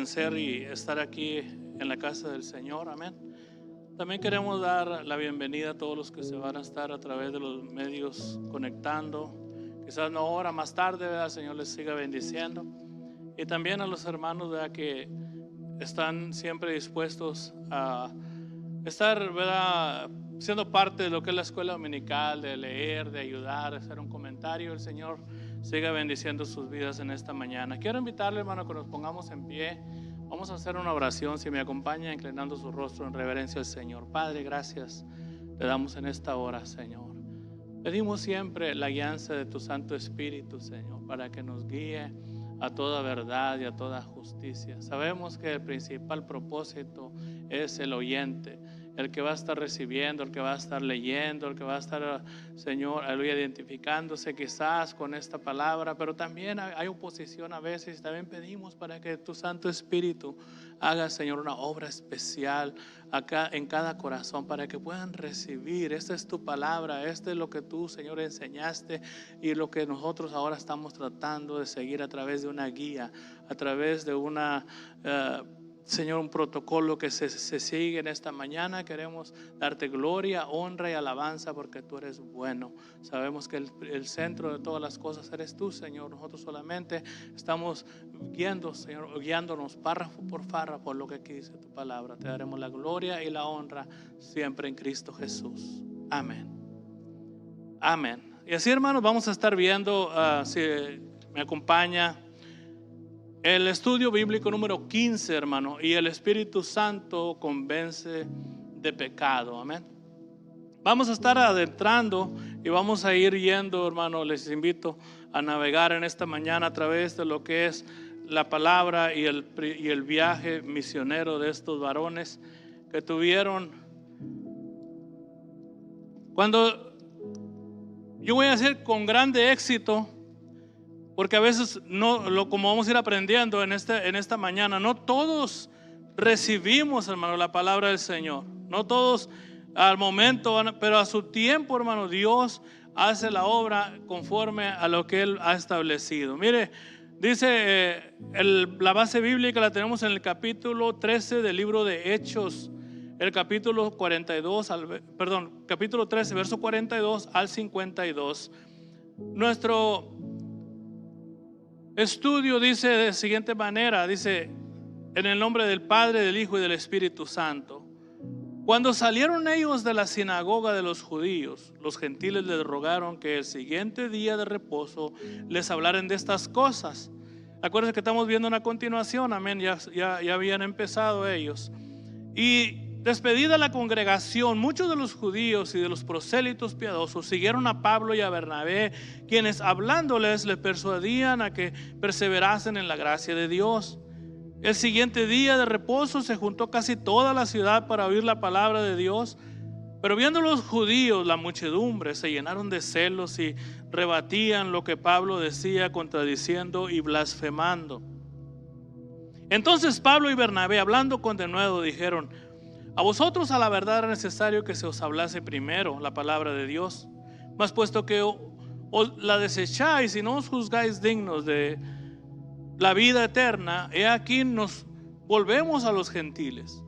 vencer y estar aquí en la casa del Señor, amén. También queremos dar la bienvenida a todos los que se van a estar a través de los medios conectando, quizás no ahora, más tarde, ¿verdad? El Señor les siga bendiciendo. Y también a los hermanos, ¿verdad?, que están siempre dispuestos a estar, ¿verdad?, siendo parte de lo que es la escuela dominical, de leer, de ayudar, de hacer un comentario. El Señor siga bendiciendo sus vidas en esta mañana. Quiero invitarle, hermano, que nos pongamos en pie. Vamos a hacer una oración, si me acompaña, inclinando su rostro en reverencia al Señor. Padre, gracias te damos en esta hora, Señor. Pedimos siempre la guianza de tu Santo Espíritu, Señor, para que nos guíe a toda verdad y a toda justicia. Sabemos que el principal propósito es el oyente, el que va a estar recibiendo, el que va a estar leyendo, el que va a estar, Señor, aleluya, identificándose quizás con esta palabra, pero también hay oposición a veces. También pedimos para que tu Santo Espíritu haga, Señor, una obra especial acá en cada corazón, para que puedan recibir. Esta es tu palabra, este es lo que tú, Señor, enseñaste, y lo que nosotros ahora estamos tratando de seguir a través de una guía, a través de una Señor, un protocolo que se sigue en esta mañana. Queremos darte gloria, honra y alabanza, porque tú eres bueno. Sabemos que el centro de todas las cosas eres tú, Señor. Nosotros solamente estamos guiándonos párrafo por párrafo por lo que aquí dice tu palabra. Te daremos la gloria y la honra siempre en Cristo Jesús. Amén. Amén. Y así, hermanos, vamos a estar viendo, si me acompaña, el estudio bíblico número 15, hermano, y el Espíritu Santo convence de pecado. Amén. Vamos a estar adentrando y vamos a ir yendo, hermano. Les invito a navegar en esta mañana a través de lo que es la palabra y el viaje misionero de estos varones que tuvieron. Cuando yo voy a decir con grande éxito, porque a veces como vamos a ir aprendiendo en esta mañana, no todos recibimos, hermano, la palabra del Señor. No todos al momento, pero a su tiempo, hermano, Dios hace la obra conforme a lo que Él ha establecido. Mire, dice la base bíblica la tenemos en el capítulo 13 del libro de Hechos, el capítulo 13, verso 42 al 52. Nuestro estudio dice de la siguiente manera, dice: en el nombre del Padre, del Hijo y del Espíritu Santo. Cuando salieron ellos de la sinagoga de los judíos, los gentiles les rogaron que el siguiente día de reposo les hablaran de estas cosas. Acuérdense que estamos viendo una continuación, amén, ya habían empezado ellos. Y despedida la congregación, muchos de los judíos y de los prosélitos piadosos siguieron a Pablo y a Bernabé, quienes hablándoles les persuadían a que perseverasen en la gracia de Dios. El siguiente día de reposo se juntó casi toda la ciudad para oír la palabra de Dios. Pero viendo los judíos la muchedumbre, se llenaron de celos y rebatían lo que Pablo decía, contradiciendo y blasfemando. Entonces Pablo y Bernabé, hablando con denuedo, dijeron: a vosotros a la verdad era necesario que se os hablase primero la palabra de Dios, mas puesto que os la desecháis y no os juzgáis dignos de la vida eterna, he aquí nos volvemos a los gentiles.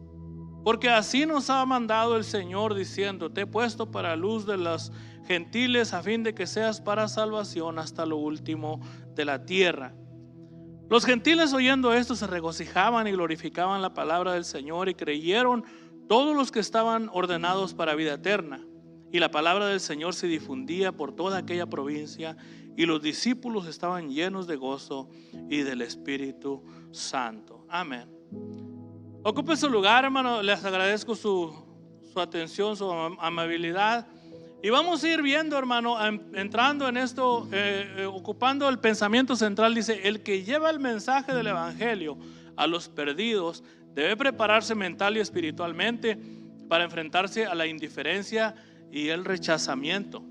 Porque así nos ha mandado el Señor, diciendo: te he puesto para luz de los gentiles, a fin de que seas para salvación hasta lo último de la tierra. Los gentiles, oyendo esto, se regocijaban y glorificaban la palabra del Señor, y creyeron todos los que estaban ordenados para vida eterna. Y la palabra del Señor se difundía por toda aquella provincia, y los discípulos estaban llenos de gozo y del Espíritu Santo. Amén. Ocupe su lugar, hermano. Les agradezco su atención, su amabilidad. Y vamos a ir viendo, hermano, entrando en esto, ocupando el pensamiento central. Dice: el que lleva el mensaje del evangelio a los perdidos debe prepararse mental y espiritualmente para enfrentarse a la indiferencia y el rechazamiento.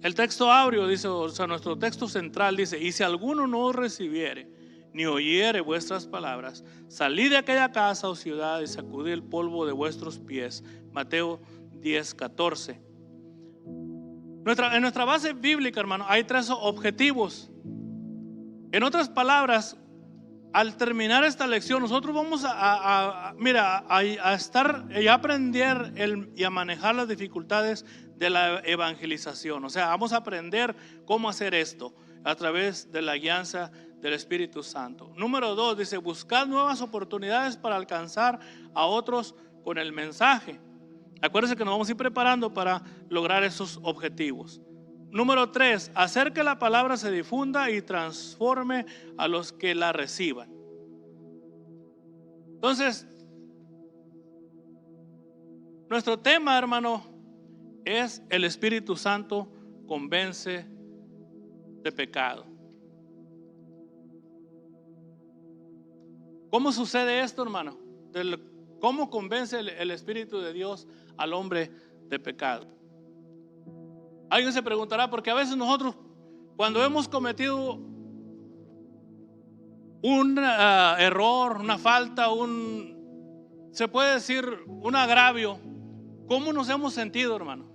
El texto áureo dice, o sea, nuestro texto central dice: y si alguno no os recibiere ni oyere vuestras palabras, salid de aquella casa o ciudad y sacudid el polvo de vuestros pies. Mateo 10:14. En nuestra base bíblica, hermano, hay tres objetivos. En otras palabras, al terminar esta lección, nosotros vamos a estar y a aprender y a manejar las dificultades de la evangelización. O sea, vamos a aprender cómo hacer esto a través de la guianza del Espíritu Santo. Número 2, dice: buscad nuevas oportunidades para alcanzar a otros con el mensaje. Acuérdense que nos vamos a ir preparando para lograr esos objetivos. Número 3, hacer que la palabra se difunda y transforme a los que la reciban. Entonces, nuestro tema, hermano, es: el Espíritu Santo convence de pecado. ¿Cómo sucede esto, hermano? ¿Cómo convence el Espíritu de Dios al hombre de pecado? Alguien se preguntará, porque a veces nosotros, cuando hemos cometido un error, una falta, se puede decir un agravio, ¿cómo nos hemos sentido, hermano?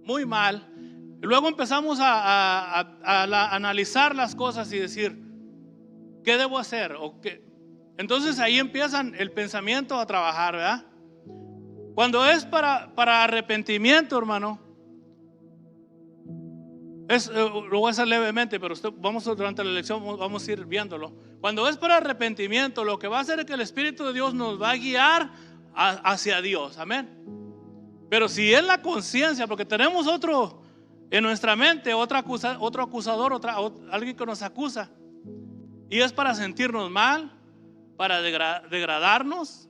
Muy mal. Y luego empezamos a analizar las cosas y decir: ¿qué debo hacer? Entonces ahí empiezan el pensamiento a trabajar, ¿verdad? Cuando es para arrepentimiento, hermano, lo voy a hacer levemente, pero durante la lección vamos a ir viéndolo. Cuando es para arrepentimiento, lo que va a hacer es que el Espíritu de Dios nos va a guiar hacia Dios, amén. Pero si es la conciencia, porque tenemos otro en nuestra mente, otro acusador, alguien que nos acusa, y es para sentirnos mal, para degradarnos,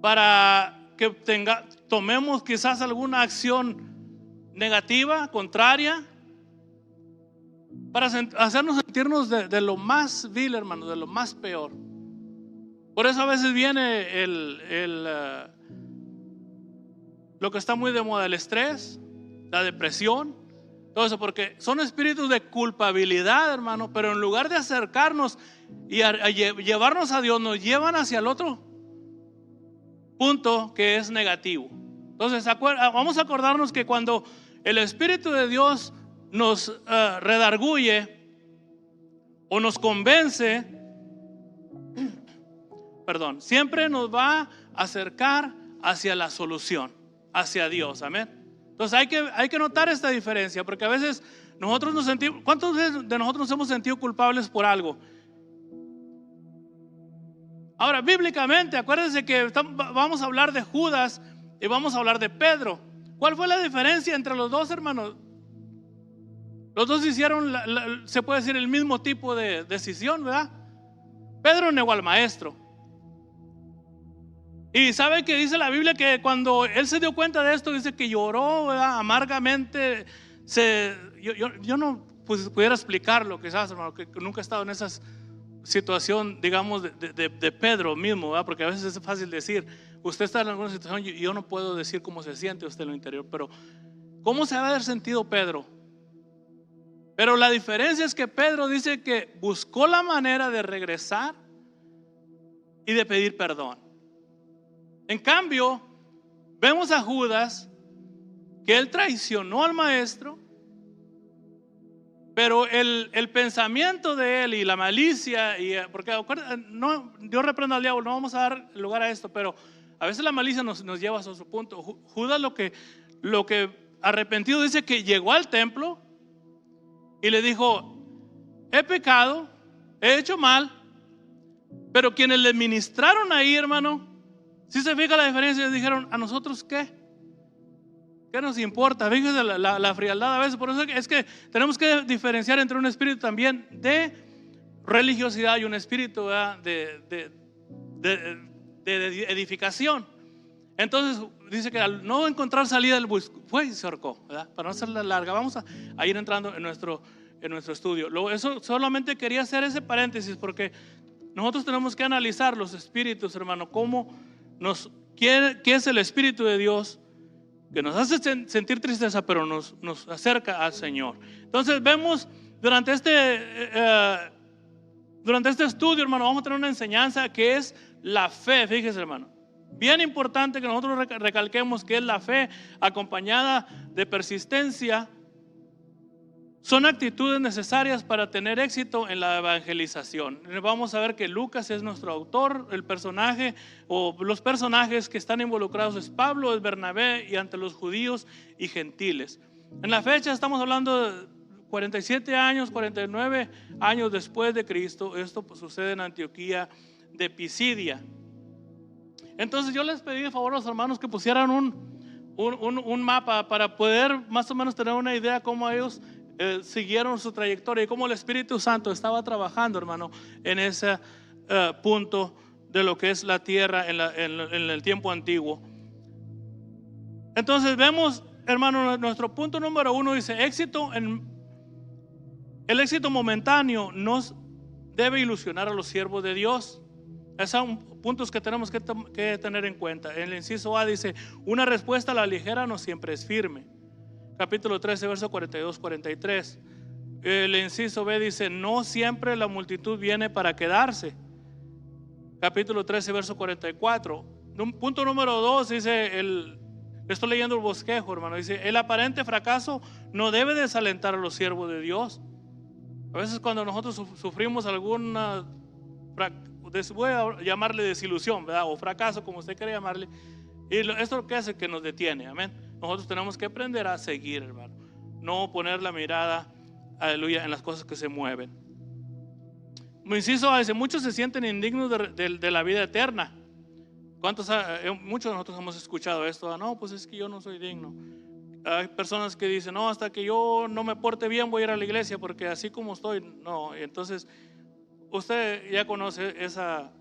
para que tomemos quizás alguna acción negativa, contraria, para hacernos sentirnos de lo más vil, hermano, de lo más peor. Por eso a veces viene lo que está muy de moda, el estrés, la depresión, todo eso, porque son espíritus de culpabilidad, hermano. Pero en lugar de acercarnos y a llevarnos a Dios, nos llevan hacia el otro punto, que es negativo. Entonces vamos a acordarnos que cuando el Espíritu de Dios nos redarguye o nos convence, siempre nos va a acercar hacia la solución, hacia Dios, amén. Entonces hay que notar esta diferencia, porque a veces nosotros nos sentimos, ¿cuántos de nosotros nos hemos sentido culpables por algo? Ahora, bíblicamente, acuérdense que vamos a hablar de Judas y vamos a hablar de Pedro. ¿Cuál fue la diferencia entre los dos, hermanos? Los dos hicieron, se puede decir, el mismo tipo de decisión, ¿verdad? Pedro negó al maestro. Y sabe que dice la Biblia que cuando él se dio cuenta de esto, dice que lloró, ¿verdad? Amargamente. Yo no pudiera explicarlo, quizás, hermano, que nunca he estado en esa situación, digamos, de Pedro mismo, ¿verdad? Porque a veces es fácil decir, usted está en alguna situación, yo no puedo decir cómo se siente usted en lo interior, pero ¿cómo se va a haber sentido Pedro? Pero la diferencia es que Pedro dice que buscó la manera de regresar y de pedir perdón. En cambio, vemos a Judas, que él traicionó al maestro, pero el pensamiento de él y la malicia, porque yo reprendo al diablo, no vamos a dar lugar a esto, pero a veces la malicia nos lleva a otro punto. Judas lo que arrepentido dice que llegó al templo y le dijo: he pecado, he hecho mal. Pero quienes le ministraron ahí, hermano, si se fija la diferencia, ellos dijeron: ¿a nosotros qué? ¿Qué nos importa? Fíjese la frialdad a veces. Por eso es que tenemos que diferenciar entre un espíritu también de religiosidad y un espíritu de edificación. Entonces dice que al no encontrar salida, él fue y se ahorcó, ¿verdad? Para no hacerla larga, vamos a ir entrando en nuestro estudio. Eso solamente quería hacer ese paréntesis, porque nosotros tenemos que analizar los espíritus, hermano, qué es el Espíritu de Dios, que nos hace sentir tristeza, pero nos acerca al Señor. Entonces vemos durante este estudio, hermano, vamos a tener una enseñanza que es la fe. Fíjese, hermano, bien importante que nosotros recalquemos que es la fe acompañada de persistencia, son actitudes necesarias para tener éxito en la evangelización. Vamos a ver que Lucas es nuestro autor, el personaje o los personajes que están involucrados es Pablo, es Bernabé y ante los judíos y gentiles. En la fecha estamos hablando de 47 años, 49 años después de Cristo. Esto pues sucede en Antioquía de Pisidia. Entonces yo les pedí de favor a los hermanos que pusieran un mapa para poder más o menos tener una idea cómo ellos siguieron su trayectoria y cómo el Espíritu Santo estaba trabajando, hermano, en ese punto de lo que es la tierra en el tiempo antiguo. Entonces vemos, hermano, nuestro punto número 1 dice: el éxito momentáneo nos debe ilusionar a los siervos de Dios. Esos son puntos que tenemos que tener en cuenta. En el inciso A dice: una respuesta a la ligera no siempre es firme. Capítulo 13, verso 42-43. El inciso B dice: no siempre la multitud viene para quedarse. Capítulo 13, verso 44. Punto número 2 dice, estoy leyendo el bosquejo, hermano, dice: el aparente fracaso no debe desalentar a los siervos de Dios. A veces cuando nosotros sufrimos alguna, voy a llamarle desilusión, ¿verdad? O fracaso, como usted quiera llamarle, y esto es lo que hace que nos detiene, amén. Nosotros tenemos que aprender a seguir, hermano, no poner la mirada, aleluya, en las cosas que se mueven. Inciso A dice: muchos se sienten indignos de la vida eterna. Muchos de nosotros hemos escuchado esto: no, pues es que yo no soy digno. Hay personas que dicen: no, hasta que yo no me porte bien voy a ir a la iglesia, porque así como estoy, no. Entonces usted ya conoce esa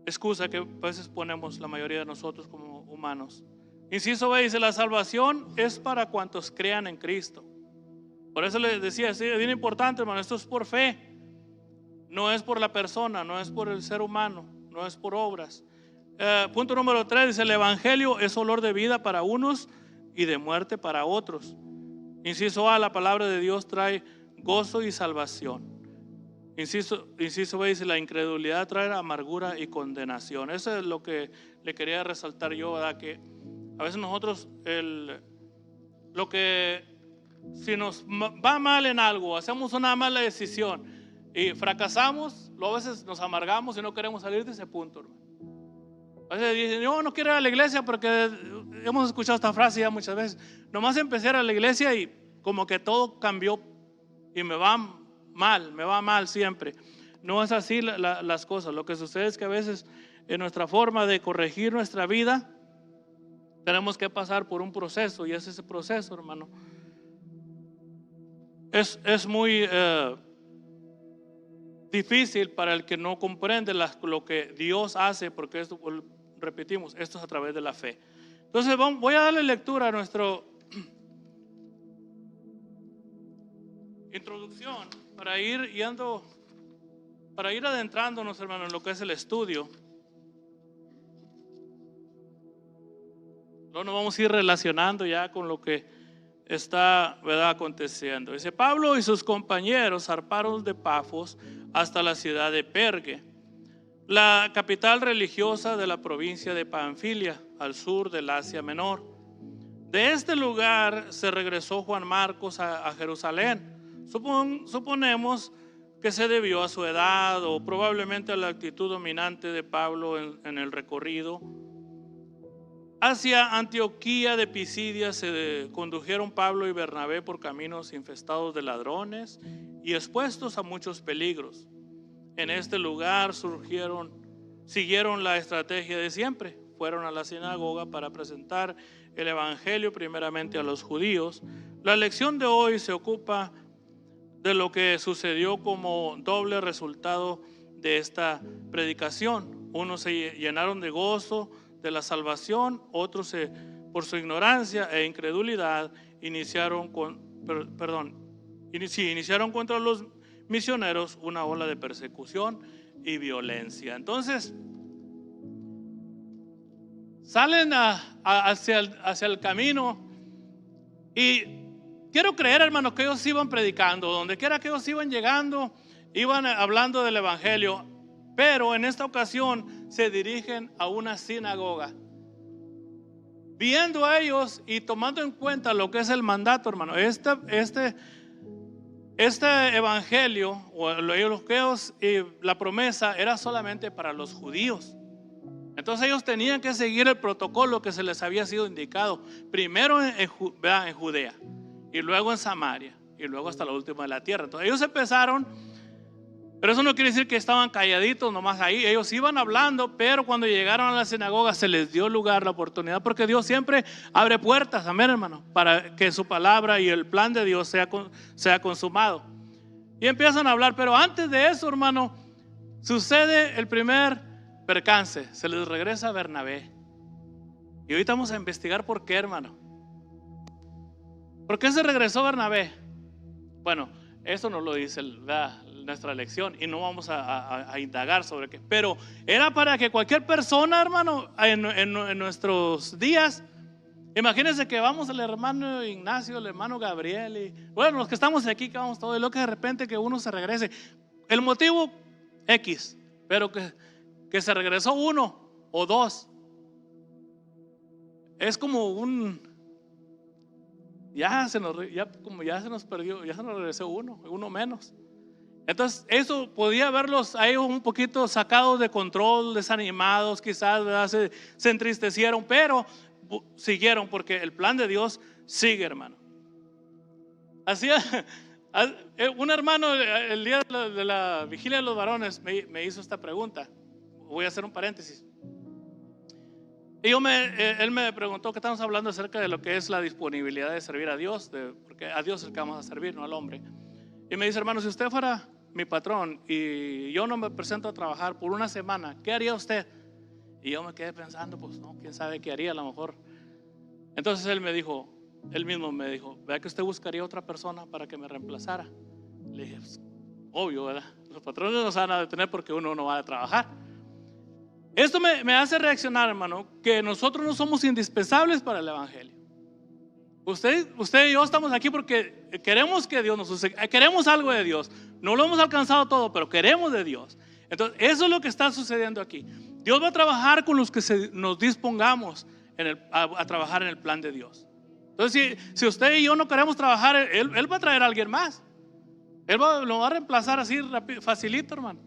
excusa que a veces ponemos la mayoría de nosotros como humanos. Inciso B dice: la salvación es para cuantos crean en Cristo. Por eso les decía, sí, es bien importante, hermano, esto es por fe, no es por la persona, no es por el ser humano, no es por obras. Punto número 3 dice: el evangelio es olor de vida para unos y de muerte para otros. Inciso A: la palabra de Dios trae gozo y salvación. Inciso B dice: la incredulidad trae amargura y condenación. Eso es lo que le quería resaltar yo, ¿verdad? Que a veces nosotros, si nos va mal en algo, hacemos una mala decisión y fracasamos, a veces nos amargamos y no queremos salir de ese punto, hermano. A veces dicen: yo no quiero ir a la iglesia, porque hemos escuchado esta frase ya muchas veces. Nomás empecé a ir a la iglesia y como que todo cambió y me va mal siempre. No es así las cosas. Lo que sucede es que a veces en nuestra forma de corregir nuestra vida tenemos que pasar por un proceso, y es ese proceso, hermano, es muy difícil para el que no comprende lo que Dios hace, porque esto, repetimos, esto es a través de la fe. Entonces voy a darle lectura a nuestra introducción para ir adentrándonos, hermano, en lo que es el estudio. Luego nos vamos a ir relacionando ya con lo que está, ¿verdad?, aconteciendo. Dice: Pablo y sus compañeros zarparon de Pafos hasta la ciudad de Perge, la capital religiosa de la provincia de Panfilia, al sur del Asia Menor. De este lugar se regresó Juan Marcos a Jerusalén. Suponemos que se debió a su edad o probablemente a la actitud dominante de Pablo en el recorrido. Hacia Antioquía de Pisidia se condujeron Pablo y Bernabé por caminos infestados de ladrones y expuestos a muchos peligros. En este lugar siguieron la estrategia de siempre. Fueron a la sinagoga para presentar el evangelio primeramente a los judíos. La lección de hoy se ocupa de lo que sucedió como doble resultado de esta predicación. Unos se llenaron de gozo de la salvación, otros por su ignorancia e incredulidad iniciaron contra los misioneros una ola de persecución y violencia. Entonces salen hacia el camino, y quiero creer, hermanos, que ellos iban predicando, donde quiera que ellos iban llegando, iban hablando del evangelio. Pero en esta ocasión se dirigen a una sinagoga. Viendo a ellos y tomando en cuenta lo que es el mandato, hermano, este este evangelio o los judeos y la promesa era solamente para los judíos. Entonces ellos tenían que seguir el protocolo que se les había sido indicado, primero en Judea y luego en Samaria y luego hasta la última de la tierra. Entonces ellos empezaron, pero eso no quiere decir que estaban calladitos nomás ahí. Ellos iban hablando, pero cuando llegaron a la sinagoga se les dio lugar, la oportunidad, porque Dios siempre abre puertas, amén, hermano, para que su palabra y el plan de Dios sea consumado. Y empiezan a hablar, pero antes de eso, hermano, sucede el primer percance. Se les regresa a Bernabé. Y ahorita vamos a investigar por qué, hermano. ¿Por qué se regresó Bernabé? Bueno, eso nos lo dice nuestra lección y no vamos a indagar sobre qué. Pero era para que cualquier persona, hermano, en nuestros días, imagínense que vamos el hermano Ignacio, el hermano Gabriel y bueno, los que estamos aquí, que vamos todos, y luego que de repente que uno se regrese. El motivo X, pero que se regresó uno o dos, es como ya se nos perdió, ya se nos regresó uno menos. Entonces eso podía verlos a ellos un poquito sacados de control, desanimados, quizás, ¿verdad? Se entristecieron, pero siguieron porque el plan de Dios sigue, hermano. Así un hermano el día de la vigilia de los varones me hizo esta pregunta. Voy a hacer un paréntesis. Y él me preguntó que estamos hablando acerca de lo que es la disponibilidad de servir a Dios, porque a Dios es el que vamos a servir, no al hombre. Y me dice, hermano, si usted fuera mi patrón y yo no me presento a trabajar por una semana, ¿qué haría usted? Y yo me quedé pensando, pues no, quién sabe qué haría a lo mejor. Entonces él mismo me dijo, vea que usted buscaría otra persona para que me reemplazara. Le dije, pues, obvio, ¿verdad? Los patrones no se van a detener porque uno no va a trabajar. Esto me hace reaccionar, hermano, que nosotros no somos indispensables para el evangelio. Usted y yo estamos aquí porque queremos que Dios nos use, queremos algo de Dios. No lo hemos alcanzado todo, pero queremos de Dios. Entonces, eso es lo que está sucediendo aquí. Dios va a trabajar con los que nos dispongamos a trabajar en el plan de Dios. Entonces, si usted y yo no queremos trabajar, Él va a traer a alguien más. Él lo va a reemplazar así facilito, hermano.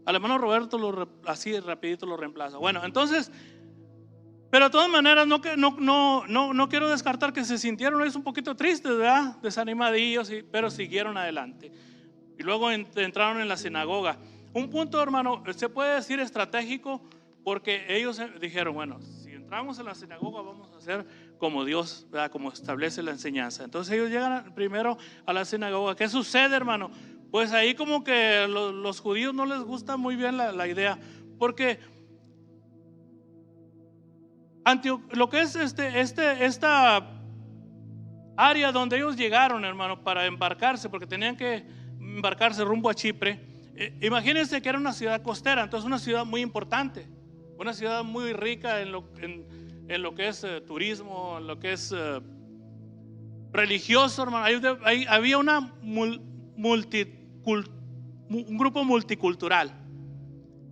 Al hermano Roberto así rapidito lo reemplaza. Bueno, entonces, pero de todas maneras no quiero descartar que se sintieron ellos un poquito tristes, ¿verdad? Desanimadillos, pero siguieron adelante. Y luego entraron en la sinagoga. Un punto, hermano, se puede decir estratégico, porque ellos dijeron, bueno, si entramos en la sinagoga vamos a hacer como Dios, ¿verdad? Como establece la enseñanza. Entonces ellos llegan primero a la sinagoga. ¿Qué sucede, hermano? Pues ahí como que los judíos no les gusta muy bien la idea, porque lo que es esta área donde ellos llegaron, hermano, para embarcarse, porque tenían que embarcarse rumbo a Chipre. Imagínense que era una ciudad costera, entonces una ciudad muy importante, una ciudad muy rica en lo que es turismo, en lo que es religioso, hermano. Había un grupo multicultural,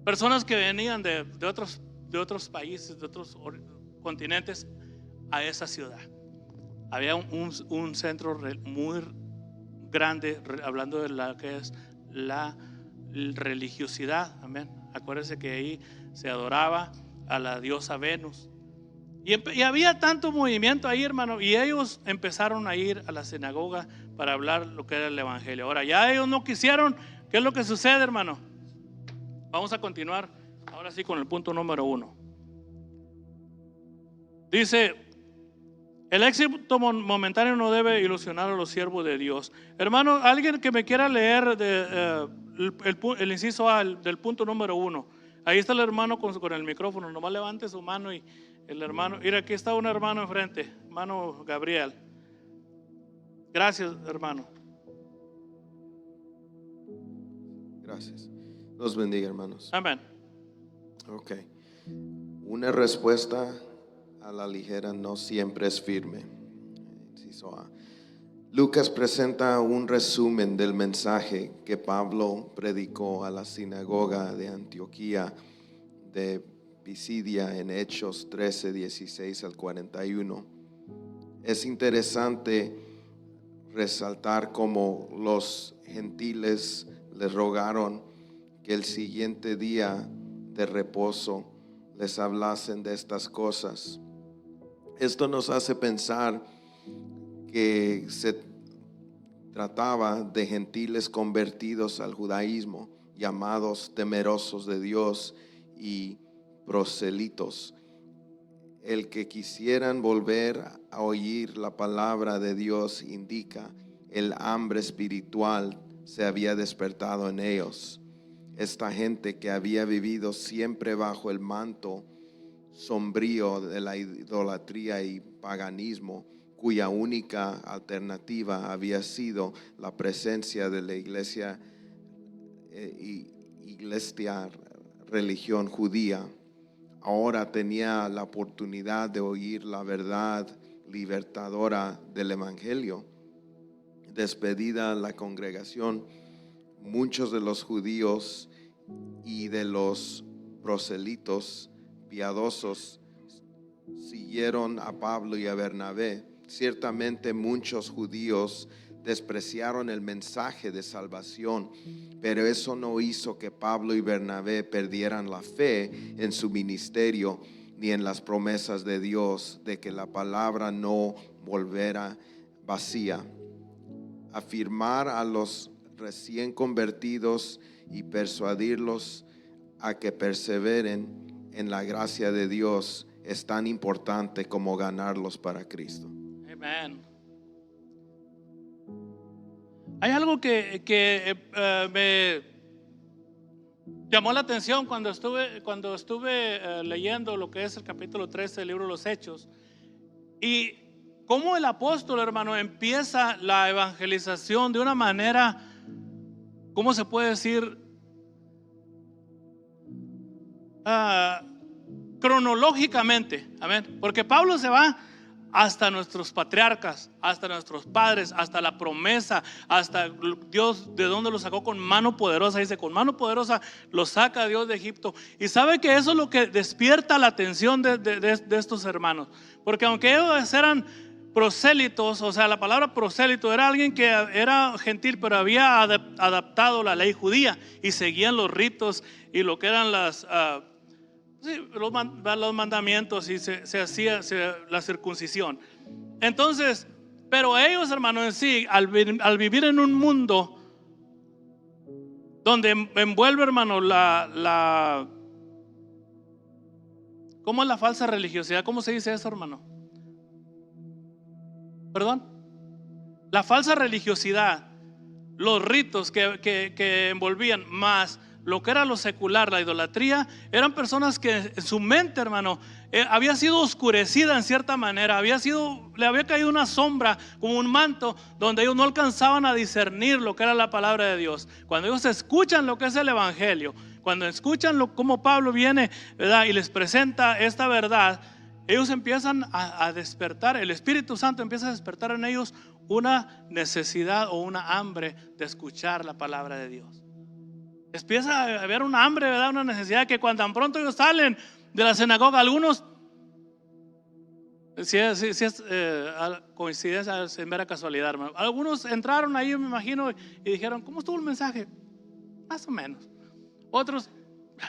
personas que venían de otros países, de otros continentes a esa ciudad. Había un centro muy grande, hablando de la que es la religiosidad, amén. Acuérdense que ahí se adoraba a la diosa Venus. Y había tanto movimiento ahí, hermano, y ellos empezaron a ir a la sinagoga para hablar lo que era el evangelio. Ahora, ya ellos no quisieron. ¿Qué es lo que sucede, hermano? Vamos a continuar ahora sí con el punto número 1. Dice, el éxito momentáneo no debe ilusionar a los siervos de Dios. Hermano, alguien que me quiera leer el inciso A del punto número 1. Ahí está el hermano con el micrófono. Nomás levante su mano y el hermano. Mira, aquí está un hermano enfrente, hermano Gabriel. Gracias, hermano. Gracias. Los bendiga, hermanos. Amén. Ok. Una respuesta a la ligera no siempre es firme. Inciso A. Lucas presenta un resumen del mensaje que Pablo predicó a la sinagoga de Antioquía de Pisidia en Hechos 13, 16 al 41. Es interesante resaltar cómo los gentiles les rogaron que el siguiente día de reposo les hablasen de estas cosas. Esto nos hace pensar que se trataba de gentiles convertidos al judaísmo, llamados temerosos de Dios y proselitos. El que quisieran volver a oír la palabra de Dios indica el hambre espiritual se había despertado en ellos. Esta gente que había vivido siempre bajo el manto sombrío de la idolatría y paganismo, cuya única alternativa había sido la presencia de la iglesia religión judía, ahora tenía la oportunidad de oír la verdad libertadora del evangelio. Despedida la congregación, muchos de los judíos y de los proselitos piadosos siguieron a Pablo y a Bernabé. Ciertamente muchos judíos despreciaron el mensaje de salvación, pero eso no hizo que Pablo y Bernabé perdieran la fe en su ministerio ni en las promesas de Dios de que la palabra no volverá vacía. Afirmar a los recién convertidos y persuadirlos a que perseveren en la gracia de Dios es tan importante como ganarlos para Cristo. Amén. Hay algo que me llamó la atención cuando estuve leyendo lo que es el capítulo 13 del libro de los Hechos, y cómo el apóstol, hermano, empieza la evangelización de una manera, ¿cómo se puede decir? Cronológicamente, amén. Porque Pablo se va hasta nuestros patriarcas, hasta nuestros padres, hasta la promesa, hasta Dios de donde lo sacó con mano poderosa. Dice, con mano poderosa lo saca Dios de Egipto. Y sabe que eso es lo que despierta la atención de estos hermanos, porque aunque ellos eran prosélitos, o sea, la palabra prosélito era alguien que era gentil, pero había adaptado la ley judía y seguían los ritos y lo que eran los mandamientos, y se hacía la circuncisión. Entonces, pero ellos, hermanos, en sí, al vivir en un mundo donde envuelve, hermano, ¿cómo es la falsa religiosidad? ¿Cómo se dice eso, hermano? ¿Perdón? La falsa religiosidad, los ritos que envolvían, más lo que era lo secular, la idolatría, eran personas que en su mente, hermano, había sido oscurecida en cierta manera, le había caído una sombra, como un manto, donde ellos no alcanzaban a discernir lo que era la palabra de Dios. Cuando ellos escuchan lo que es el evangelio, cuando escuchan cómo Pablo viene, ¿verdad?, y les presenta esta verdad, ellos empiezan a despertar, el Espíritu Santo empieza a despertar en ellos una necesidad o una hambre de escuchar la palabra de Dios. Empieza a haber una hambre, ¿verdad?, una necesidad, que cuando tan pronto ellos salen de la sinagoga, algunos, si es coincidencia, es en mera casualidad, hermano, algunos entraron ahí, me imagino, y dijeron, ¿cómo estuvo el mensaje? Más o menos. Otros,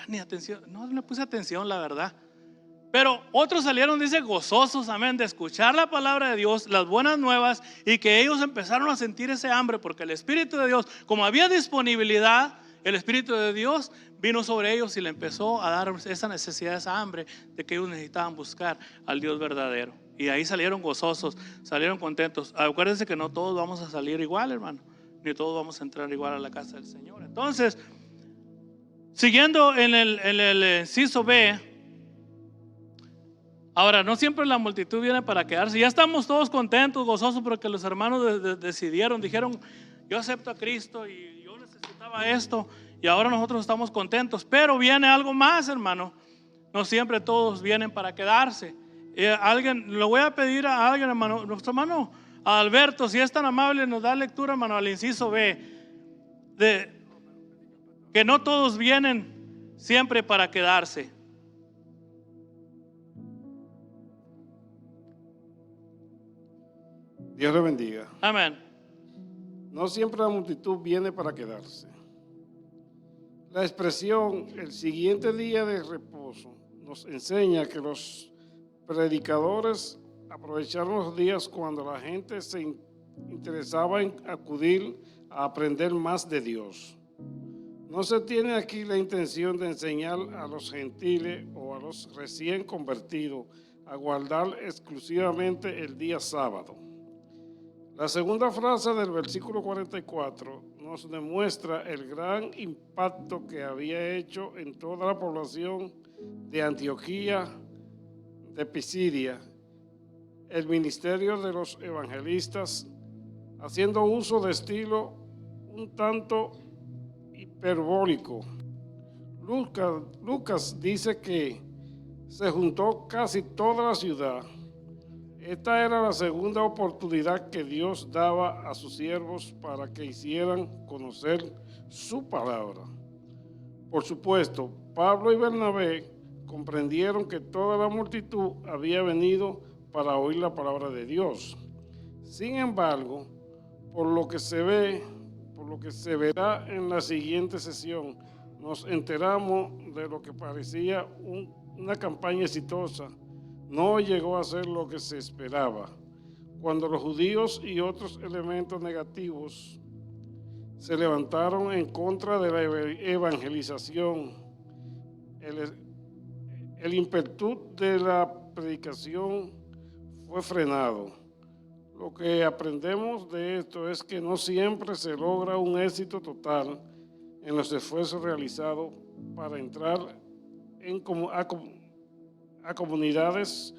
ni atención, no le puse atención, la verdad. Pero otros salieron, dice, gozosos, amén, de escuchar la palabra de Dios, las buenas nuevas, y que ellos empezaron a sentir ese hambre, porque el Espíritu de Dios, como había disponibilidad, el Espíritu de Dios vino sobre ellos y le empezó a dar esa necesidad, esa hambre de que ellos necesitaban buscar al Dios verdadero. Y ahí salieron gozosos, salieron contentos. Acuérdense que no todos vamos a salir igual, hermano, ni todos vamos a entrar igual a la casa del Señor. Entonces, siguiendo en el inciso B, ahora, no siempre la multitud viene para quedarse. Ya estamos todos contentos, gozosos, porque los hermanos decidieron, dijeron, yo acepto a Cristo y yo necesitaba esto, y ahora nosotros estamos contentos. Pero viene algo más, hermano. No siempre todos vienen para quedarse. Le voy a pedir a alguien, hermano, nuestro hermano Alberto, si es tan amable, nos da lectura, hermano, al inciso B, de que no todos vienen siempre para quedarse. Dios le bendiga. Amén. No siempre la multitud viene para quedarse. La expresión "el siguiente día de reposo" nos enseña que los predicadores aprovecharon los días cuando la gente se interesaba en acudir a aprender más de Dios. No se tiene aquí la intención de enseñar a los gentiles o a los recién convertidos a guardar exclusivamente el día sábado. La segunda frase del versículo 44 nos demuestra el gran impacto que había hecho en toda la población de Antioquía de Pisidia el ministerio de los evangelistas, haciendo uso de estilo un tanto hiperbólico. Lucas dice que se juntó casi toda la ciudad. Esta era la segunda oportunidad que Dios daba a sus siervos para que hicieran conocer su palabra. Por supuesto, Pablo y Bernabé comprendieron que toda la multitud había venido para oír la palabra de Dios. Sin embargo, por lo que se verá en la siguiente sesión, nos enteramos de lo que parecía una campaña exitosa. No llegó a ser lo que se esperaba. Cuando los judíos y otros elementos negativos se levantaron en contra de la evangelización, el ímpetu de la predicación fue frenado. Lo que aprendemos de esto es que no siempre se logra un éxito total en los esfuerzos realizados para entrar a comunidades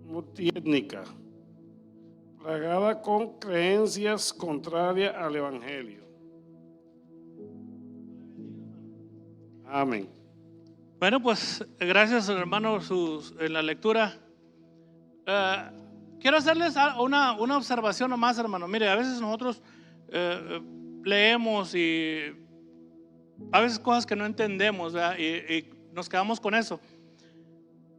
multiétnicas, plagadas con creencias contrarias al Evangelio. Amén. Bueno, pues gracias, hermano, en la lectura. Quiero hacerles una observación nomás, hermano. Mire, a veces nosotros leemos y a veces cosas que no entendemos, ¿verdad? Y nos quedamos con eso.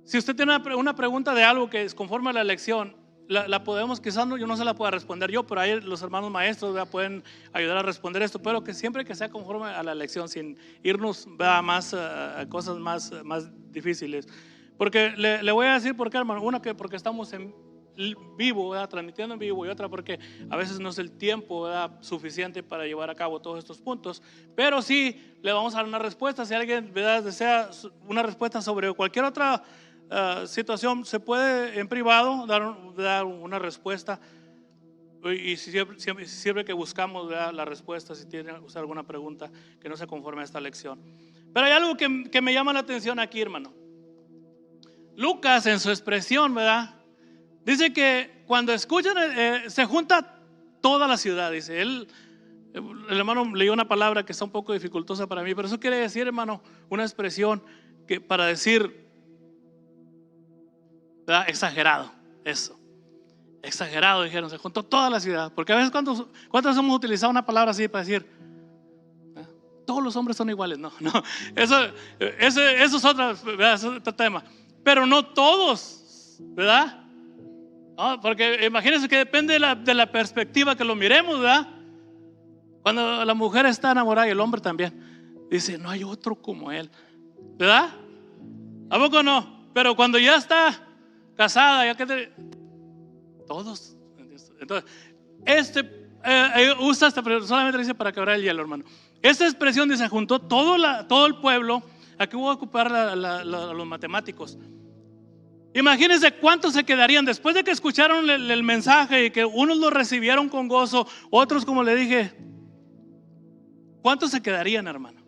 Si usted tiene una pregunta de algo que es conforme a la lección, la podemos, quizás yo no se la pueda responder yo, pero ahí los hermanos maestros, ¿verdad?, pueden ayudar a responder esto, pero que siempre que sea conforme a la lección, sin irnos, ¿verdad?, más a cosas más difíciles. Porque le voy a decir por qué, hermano. Una, que porque estamos en vivo, ¿verdad?, transmitiendo en vivo, y otra porque a veces no es el tiempo, ¿verdad?, suficiente para llevar a cabo todos estos puntos, pero sí le vamos a dar una respuesta. Si alguien, ¿verdad?, desea una respuesta sobre cualquier otra situación, se puede en privado dar una respuesta, y siempre que buscamos, ¿verdad?, la respuesta, si tiene usted alguna pregunta que no se conforme a esta lección. Pero hay algo que me llama la atención aquí, hermano. Lucas, en su expresión, ¿verdad?, dice que cuando escuchan, se junta toda la ciudad. Dice, el hermano leyó una palabra que está un poco dificultosa para mí, pero eso quiere decir, hermano, una expresión que para decir, ¿verdad?, exagerado. Eso, exagerado, dijeron, se juntó toda la ciudad. Porque a veces, ¿cuántos hemos utilizado una palabra así para decir, ¿verdad?, todos los hombres son iguales? No, eso es otro tema. Pero no todos, ¿verdad? No, porque imagínense que depende de la perspectiva que lo miremos, ¿verdad? Cuando la mujer está enamorada y el hombre también, dice, no hay otro como él, ¿verdad? ¿A poco no? Pero cuando ya está casada, todos. Entonces, usa solamente dice para quebrar el hielo, hermano. Esta expresión dice, juntó todo el pueblo. Aquí voy a ocupar los matemáticos. Imagínense cuántos se quedarían después de que escucharon el mensaje y que unos lo recibieron con gozo, otros, como le dije, ¿cuántos se quedarían, hermano?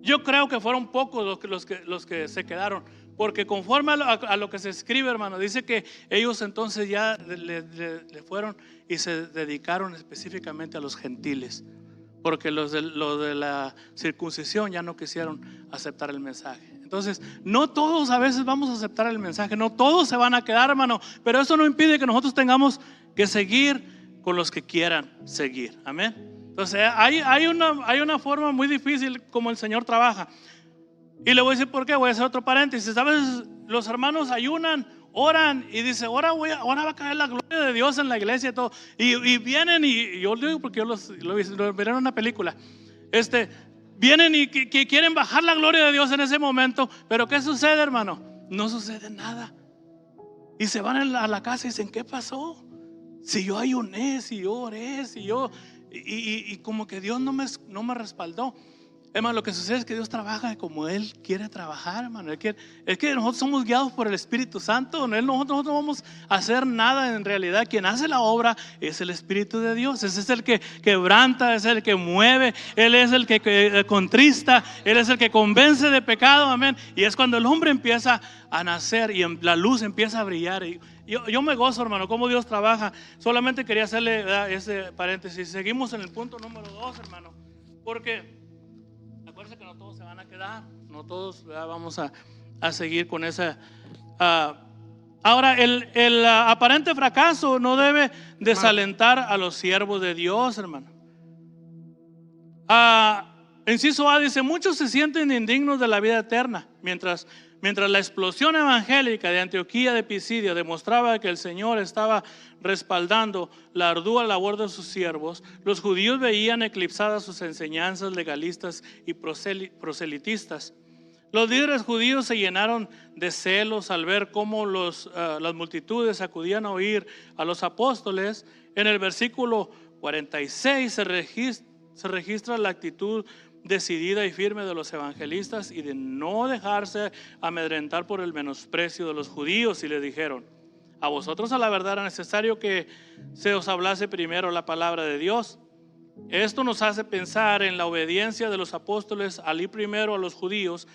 Yo creo que fueron pocos los que se quedaron, porque conforme a lo que se escribe, hermano, dice que ellos entonces ya le fueron y se dedicaron específicamente a los gentiles, porque los de la circuncisión ya no quisieron aceptar el mensaje. Entonces, no todos a veces vamos a aceptar el mensaje, no todos se van a quedar, hermano, pero eso no impide que nosotros tengamos que seguir con los que quieran seguir. Amén. Entonces, hay una forma muy difícil como el Señor trabaja. Y le voy a decir por qué. Voy a hacer otro paréntesis. A veces los hermanos ayunan oran y dice, ahora va a caer la gloria de Dios en la iglesia y todo. Y vienen, y yo lo digo porque yo lo vi en una película. Vienen y que quieren bajar la gloria de Dios en ese momento. Pero ¿qué sucede, hermano? No sucede nada. Y se van a la casa y dicen, ¿qué pasó? Si yo ayuné, si yo oré, si yo... Y como que Dios no me respaldó. Hermano, lo que sucede es que Dios trabaja como Él quiere trabajar, hermano. Es que nosotros somos guiados por el Espíritu Santo. Nosotros no vamos a hacer nada en realidad. Quien hace la obra es el Espíritu de Dios. Ese es el que quebranta, es el que mueve. Él es el que contrista. Él es el que convence de pecado, amén. Y es cuando el hombre empieza a nacer y la luz empieza a brillar. Yo me gozo, hermano, cómo Dios trabaja. Solamente quería hacerle ese paréntesis. Seguimos en el punto número 2, hermano. Porque acuérdense que no todos se van a quedar, no todos vamos a seguir con esa. Ahora, el aparente fracaso no debe desalentar a los siervos de Dios, hermano. Inciso A dice: muchos se sienten indignos de la vida eterna. Mientras la explosión evangélica de Antioquía de Pisidia demostraba que el Señor estaba respaldando la ardua labor de sus siervos, los judíos veían eclipsadas sus enseñanzas legalistas y proselitistas. Los líderes judíos se llenaron de celos al ver cómo las multitudes acudían a oír a los apóstoles. En el versículo 46 se registra la actitud decidida y firme de los evangelistas y de no dejarse amedrentar por el menosprecio de los judíos, y le dijeron: a vosotros a la verdad era necesario que se os hablase primero la palabra de Dios. Esto nos hace pensar en la obediencia de los apóstoles al ir primero a los judíos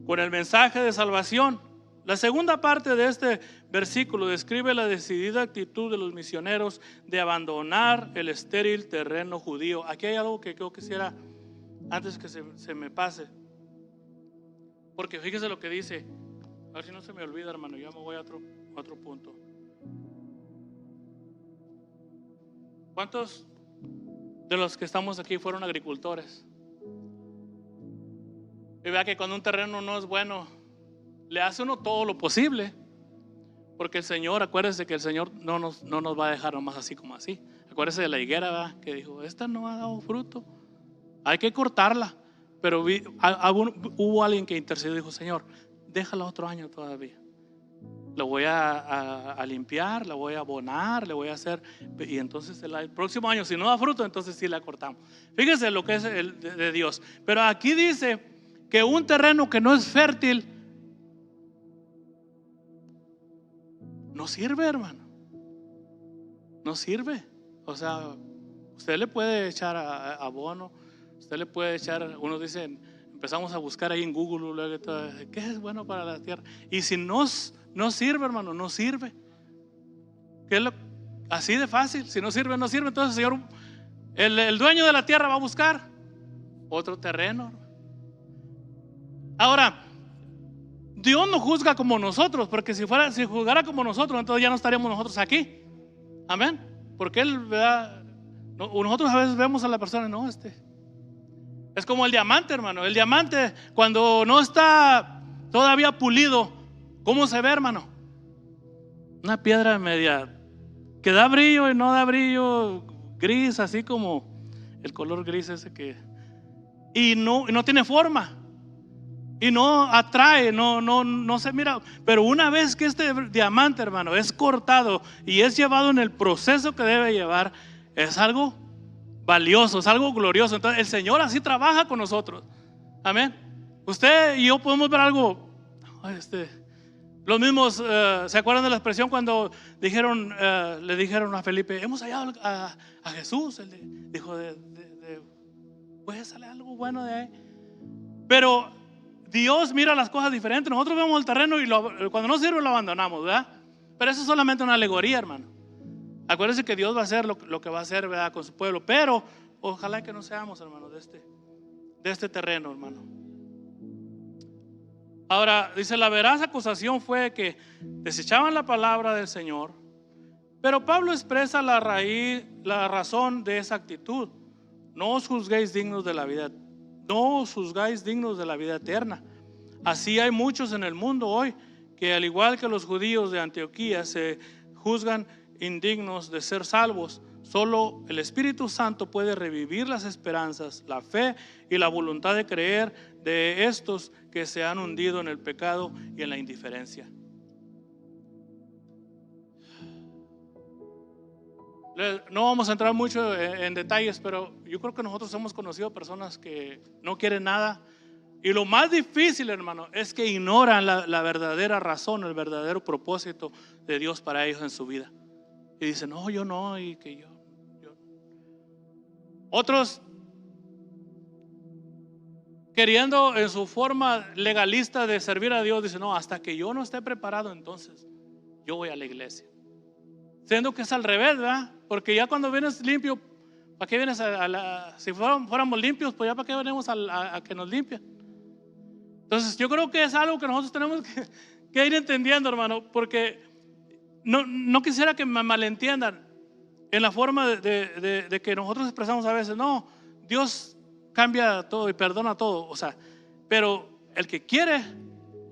con el mensaje de salvación. La segunda parte de este versículo describe la decidida actitud de los misioneros de abandonar el estéril terreno judío. Aquí hay algo que yo quisiera, antes que se me pase, porque fíjese lo que dice, a ver si no se me olvida, hermano, ya me voy a otro punto. ¿Cuántos de los que estamos aquí fueron agricultores? Y vea que cuando un terreno no es bueno, le hace uno todo lo posible, porque el Señor, acuérdese que el Señor no nos va a dejar nomás así como así. Acuérdese de la higuera, ¿verdad? Que dijo: esta no ha dado fruto, hay que cortarla. Pero hubo alguien que intercedió y dijo: Señor, déjala otro año todavía. Lo voy a limpiar, la voy a abonar, le voy a hacer. Y entonces el próximo año, si no da fruto, entonces sí la cortamos. Fíjese lo que es de Dios. Pero aquí dice que un terreno que no es fértil no sirve, hermano. No sirve. O sea, usted le puede echar abono. Usted le puede echar, unos dicen, empezamos a buscar ahí en Google, ¿qué es bueno para la tierra? Y si no sirve, hermano, no sirve. Así de fácil. Si no sirve, no sirve. Entonces, Señor, el dueño de la tierra va a buscar otro terreno. Ahora, Dios no juzga como nosotros, porque si juzgara como nosotros, entonces ya no estaríamos nosotros aquí. Amén. Porque Él, ¿verdad? Nosotros a veces vemos a la persona, no, es como el diamante, hermano. El diamante, cuando no está todavía pulido, ¿cómo se ve, hermano? Una piedra media que da brillo y no da brillo, gris, así como el color gris ese y no tiene forma y no atrae, no se mira. Pero una vez que este diamante, hermano, es cortado y es llevado en el proceso que debe llevar, es algo valioso, es algo glorioso. Entonces el Señor así trabaja con nosotros. Amén. Usted y yo podemos ver algo. Los mismos, ¿se acuerdan de la expresión cuando le dijeron a Felipe: hemos hallado a Jesús? Él dijo, puede salir algo bueno de ahí. Pero Dios mira las cosas diferentes. Nosotros vemos el terreno y cuando no sirve lo abandonamos, ¿verdad? Pero eso es solamente una alegoría, hermano. Acuérdense que Dios va a hacer lo que va a hacer, ¿verdad?, con su pueblo. Pero ojalá que no seamos, hermano, de este terreno, hermano. Ahora dice: la veraz acusación fue que desechaban la palabra del Señor. Pero Pablo expresa la razón de esa actitud. No os juzguéis dignos de la vida, no os juzgáis dignos de la vida eterna. Así hay muchos en el mundo hoy que al igual que los judíos de Antioquía se juzgan indignos de ser salvos, solo el Espíritu Santo puede revivir las esperanzas, la fe y la voluntad de creer de estos que se han hundido en el pecado y en la indiferencia. No vamos a entrar mucho en detalles, pero yo creo que nosotros hemos conocido personas que no quieren nada. Y lo más difícil, hermano, es que ignoran la verdadera razón, el verdadero propósito de Dios para ellos en su vida. Y dicen, no, yo no, y que yo. Otros, queriendo en su forma legalista de servir a Dios, dicen, no, hasta que yo no esté preparado, entonces yo voy a la iglesia. Siendo que es al revés, ¿verdad? Porque ya cuando vienes limpio, ¿para qué vienes si fuéramos limpios, pues ya para qué venimos a que nos limpien? Entonces yo creo que es algo que nosotros tenemos que ir entendiendo, hermano, porque no quisiera que me malentiendan en la forma de que nosotros expresamos a veces. No, Dios cambia todo y perdona todo, o sea, pero el que quiere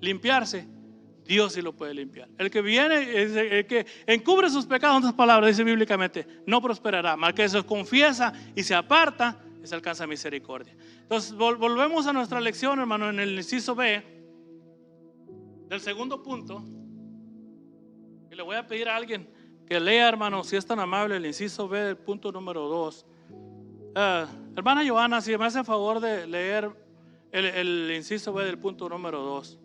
limpiarse, Dios sí lo puede limpiar. El que viene, el que encubre sus pecados, en otras palabras, dice bíblicamente, no prosperará. Mal que se confiesa y se aparta, se alcanza misericordia. Entonces volvemos a nuestra lección, hermano, en el inciso B del segundo punto. Y le voy a pedir a alguien que lea, hermano, si es tan amable, el inciso B del punto número 2. Hermana Joana, si me hace favor de leer el inciso B del punto número 2.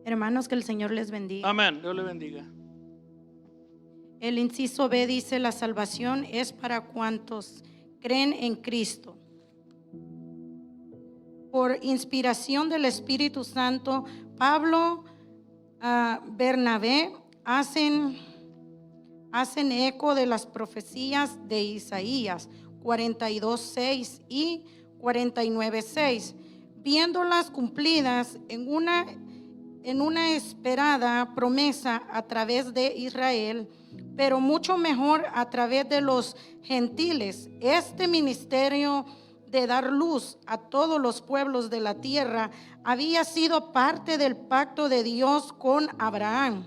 Hermanos, que el Señor les bendiga. Amén, Dios le bendiga. El inciso B dice: la salvación es para cuantos creen en Cristo. Por inspiración del Espíritu Santo, Pablo, Bernabé hacen eco de las profecías de Isaías 42:6 y 49:6, viéndolas cumplidas en una esperada promesa a través de Israel, pero mucho mejor a través de los gentiles. Este ministerio de dar luz a todos los pueblos de la tierra había sido parte del pacto de Dios con Abraham,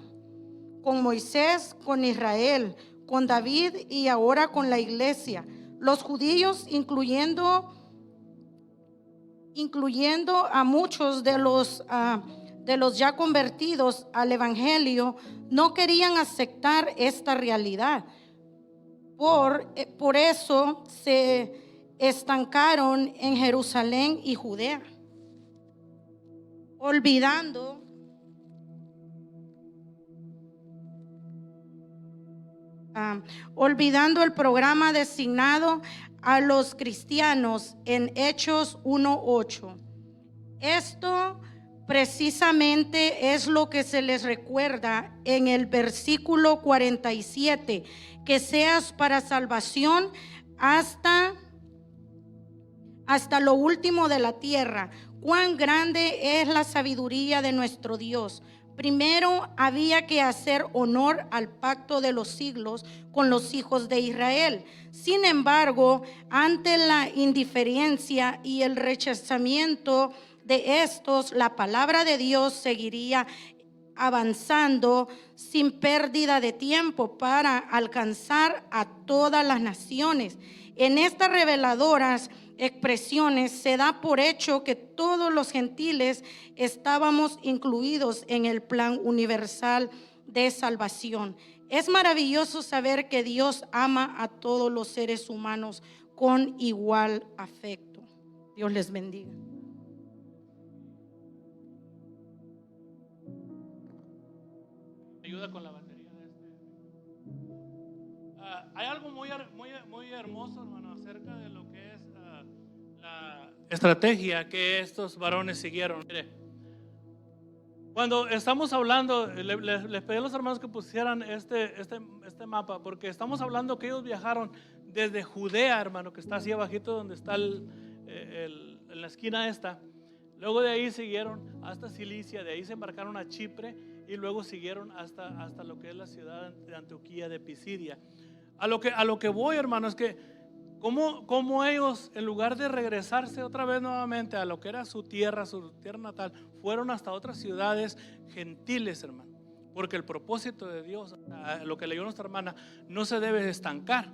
con Moisés, con Israel, con David y ahora con la iglesia. Los judíos, incluyendo a muchos de los ya convertidos al evangelio, no querían aceptar esta realidad. Por eso se estancaron en Jerusalén y Judea, olvidando el programa designado a los cristianos en Hechos 1:8. Esto precisamente es lo que se les recuerda en el versículo 47, que seas para salvación hasta lo último de la tierra. Cuán grande es la sabiduría de nuestro Dios. Primero había que hacer honor al pacto de los siglos con los hijos de Israel. Sin embargo, ante la indiferencia y el rechazamiento de estos, la palabra de Dios seguiría avanzando sin pérdida de tiempo para alcanzar a todas las naciones. En estas reveladoras expresiones se da por hecho que todos los gentiles estábamos incluidos en el plan universal de salvación. Es maravilloso saber que Dios ama a todos los seres humanos con igual afecto. Dios les bendiga. Ayuda con la batería de hay algo muy hermoso, hermano, acerca de lo que es la estrategia que estos varones siguieron. Mire, cuando estamos hablando, les pedí a los hermanos que pusieran este mapa, porque estamos hablando que ellos viajaron desde Judea, hermano, que está así abajito donde está en la esquina esta. Luego de ahí siguieron hasta Cilicia, de ahí se embarcaron a Chipre y luego siguieron hasta lo que es la ciudad de Antioquía de Pisidia. A lo que voy, hermano, es que cómo ellos, en lugar de regresarse otra vez nuevamente a lo que era su tierra natal, fueron hasta otras ciudades gentiles, hermano. Porque el propósito de Dios, lo que leyó nuestra hermana, no se debe estancar.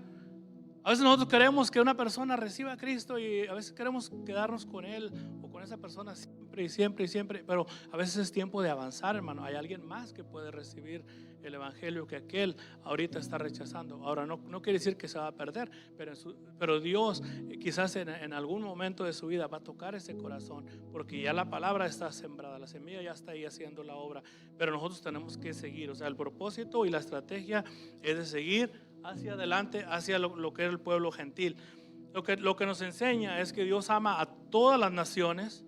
A veces nosotros queremos que una persona reciba a Cristo y a veces queremos quedarnos con él o con esa persona siempre y siempre y siempre, pero a veces es tiempo de avanzar, hermano. Hay alguien más que puede recibir el evangelio que aquel ahorita está rechazando. Ahora no quiere decir que se va a perder, pero Dios quizás en algún momento de su vida va a tocar ese corazón, porque ya la palabra está sembrada, la semilla ya está ahí haciendo la obra, pero nosotros tenemos que seguir. O sea, el propósito y la estrategia es de seguir hacia adelante, hacia lo que era el pueblo gentil. Lo que nos enseña es que Dios ama a todas las naciones,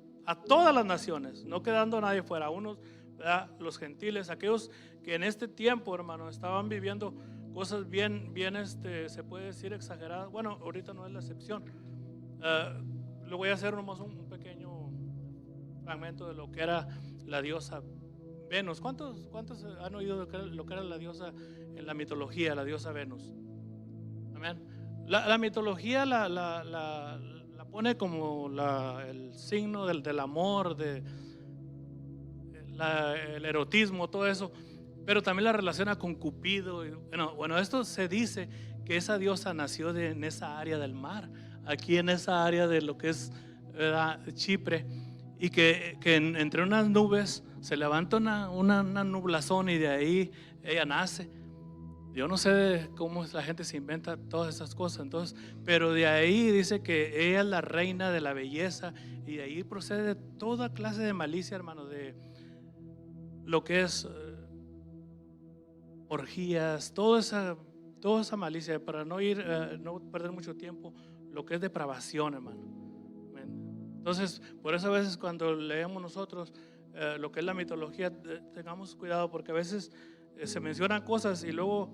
no quedando a nadie fuera, unos, ¿verdad? Los gentiles, aquellos que en este tiempo, hermano, estaban viviendo cosas bien, se puede decir exageradas. Bueno, ahorita no es la excepción. Le voy a hacer nomás un pequeño fragmento de lo que era la diosa Venus. ¿Cuántos han oído lo que era la diosa en la mitología, la diosa Venus? Amén. La mitología la pone como el signo del amor, el erotismo, todo eso, pero también la relaciona con Cupido. Bueno, esto se dice que esa diosa nació en esa área del mar, aquí en esa área de lo que es, ¿verdad?, Chipre, y que entre unas nubes se levanta una nublazón y de ahí ella nace. Yo no sé cómo la gente se inventa todas esas cosas, entonces, pero de ahí dice que ella es la reina de la belleza, y de ahí procede toda clase de malicia, hermano, de lo que es orgías, toda esa malicia, para no perder mucho tiempo, lo que es depravación, hermano. Entonces, por eso a veces cuando leemos nosotros lo que es la mitología, tengamos cuidado, porque a veces se mencionan cosas y luego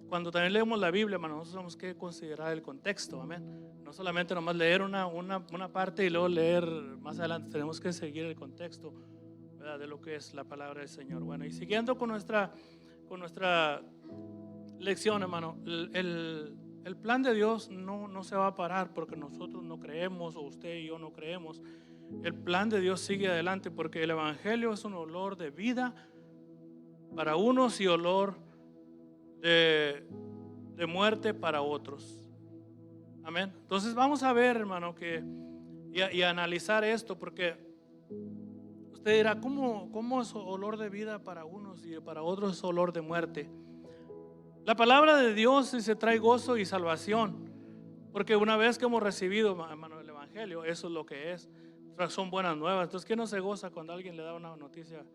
cuando también leemos la Biblia, hermano, nosotros tenemos que considerar el contexto, amén. No solamente nomás leer una parte y luego leer más adelante, tenemos que seguir el contexto, ¿verdad?, de lo que es la palabra del Señor. Bueno, y siguiendo con nuestra lección, hermano, el plan de Dios no se va a parar porque nosotros no creemos o usted y yo no creemos. El plan de Dios sigue adelante porque el evangelio es un olor de vida para unos y olor de muerte para otros. Amén. Entonces vamos a ver, hermano, y analizar esto, porque usted dirá, ¿cómo es olor de vida para unos y para otros es olor de muerte? La palabra de Dios se trae gozo y salvación, porque una vez que hemos recibido, hermano, el evangelio, eso es lo que es. Son buenas nuevas. Entonces, ¿quién no se goza cuando alguien le da una noticia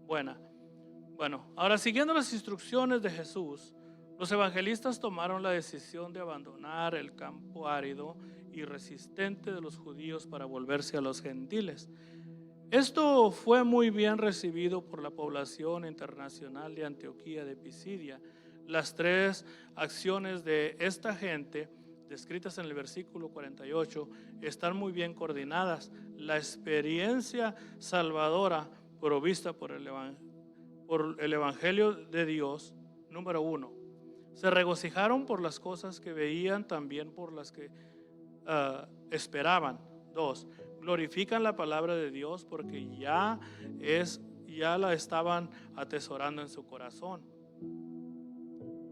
buena? Bueno, ahora siguiendo las instrucciones de Jesús, los evangelistas tomaron la decisión de abandonar el campo árido y resistente de los judíos para volverse a los gentiles. Esto fue muy bien recibido por la población internacional de Antioquía de Pisidia. Las tres acciones de esta gente, descritas en el versículo 48, están muy bien coordinadas. La experiencia salvadora provista por el Evangelio de Dios, número 1. Se regocijaron por las cosas que veían, también por las que esperaban. 2. Glorifican la palabra de Dios porque ya la estaban atesorando en su corazón.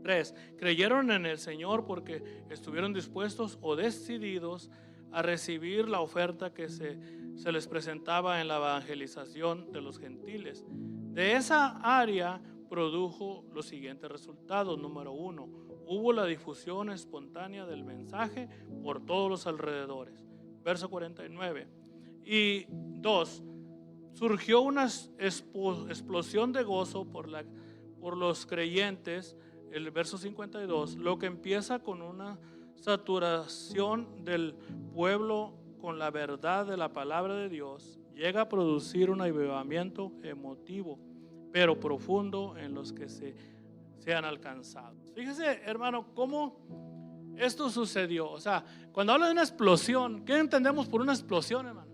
3. Creyeron en el Señor porque estuvieron dispuestos o decididos a recibir la oferta que se les presentaba en la evangelización de los gentiles. De esa área produjo los siguientes resultados. Número 1, hubo la difusión espontánea del mensaje por todos los alrededores. Verso 49. Y 2, surgió una explosión de gozo por los creyentes. El verso 52, lo que empieza con una saturación del pueblo con la verdad de la palabra de Dios, llega a producir un avivamiento emotivo, pero profundo en los que sean alcanzados. Fíjese, hermano, cómo esto sucedió. O sea, cuando habla de una explosión, ¿qué entendemos por una explosión, hermano?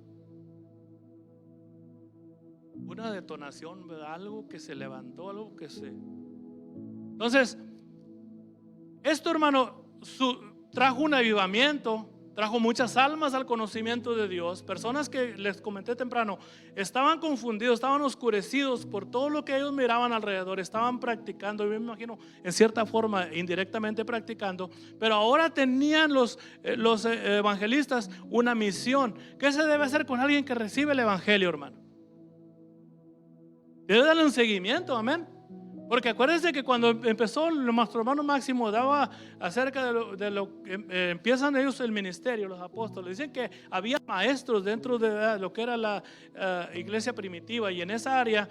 Una detonación, ¿verdad? Algo que se levantó, algo que se... Entonces, esto, hermano, trajo un avivamiento trajo muchas almas al conocimiento de Dios. Personas que les comenté temprano estaban confundidos, estaban oscurecidos por todo lo que ellos miraban alrededor, estaban practicando, yo me imagino en cierta forma indirectamente practicando, pero ahora tenían los evangelistas una misión. ¿Qué se debe hacer con alguien que recibe el evangelio, hermano? Debe darle un seguimiento, amén. Porque acuérdense que cuando empezó nuestro hermano Máximo daba acerca de lo que empiezan ellos el ministerio, los apóstoles. Dicen que había maestros dentro de lo que era la iglesia primitiva, y en esa área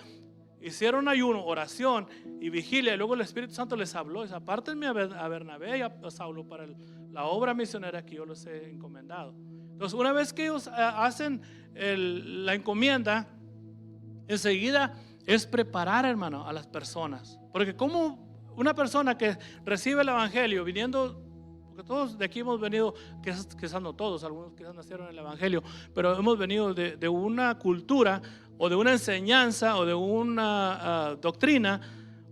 hicieron ayuno, oración y vigilia. Y luego el Espíritu Santo les habló: apártenme a Bernabé y a Saulo para la obra misionera que yo les he encomendado. Entonces, una vez que ellos hacen la encomienda, enseguida es preparar, hermano, a las personas. Porque como una persona que recibe el evangelio viniendo, porque todos de aquí hemos venido, quizás no todos, algunos quizás nacieron en el evangelio, pero hemos venido de una cultura o de una enseñanza o de una doctrina